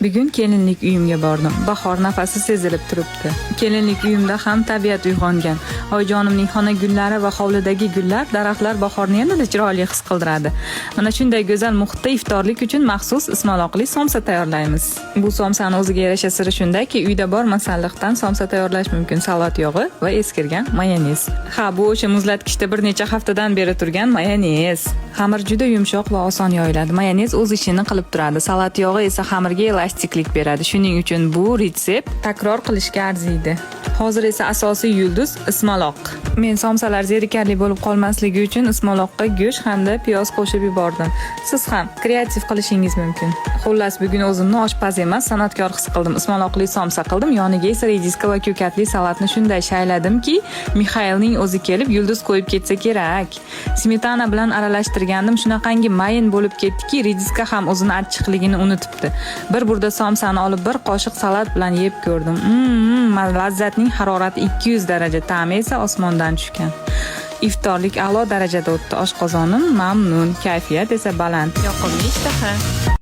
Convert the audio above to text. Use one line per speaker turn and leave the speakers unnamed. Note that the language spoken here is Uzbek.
Bugun kelinlik uyimga bordim. Bahor nafasi sezilib turibdi. Kelinlik uyimda ham tabiat uyg'ongan. Oyijonimning xona gullari va hovlidagi gullar, daraxtlar bahorni yanada chiroyli his qildiradi. Mana shunday go'zal muhitda iftorlik uchun maxsus ismaloqli somsa tayyorlaymiz. Bu somsani o'ziga yarasha siri shundaki, uyda bor masalliqdan somsa tayyorlash mumkin. Salat yog'i va eskirgan mayonez. Ha, bu o'sha muzlatgichda bir necha haftadan beri turgan mayonez. Xamir juda yumshoq va oson yoyiladi. Mayonez o'z ishini qilib turadi. Salat yog'i esa xamirga elastiklik beradi. Shuning uchun bu retsept takror qilishga arziydi. Hozir esa asosiy yulduz ismaloq. Men somsalar zerikarli bo'lib qolmasligi uchun ismaloqqa go'sht hamda piyoz qo'shib yubordim. Siz ham kreativ qilishingiz mumkin. Xullas, bugun o'zimni oshpaz emas, san'atkor his qildim. Ismaloqli somsa qildim, yoniga esa rediska va ko'katli salatni shunday shayladimki, Mixailning o'zi kelib yulduz qo'yib ketsa kerak. Smetana bilan aralashtirgandim, shunaqangi mayin bo'lib ketdiki, rediska ham o'zini achchiqligini unutibdi. Bir burda somsani olib bir qoshiq salat bilan yeb ko'rdim. Lazzatning harorati 200 daraja, ta'mi esa osmondan tushgan. Iftorlik a'lo darajada o'tdi. Oshqozonim mamnun, kayfiyat esa baland. Yoqimli ishtaha.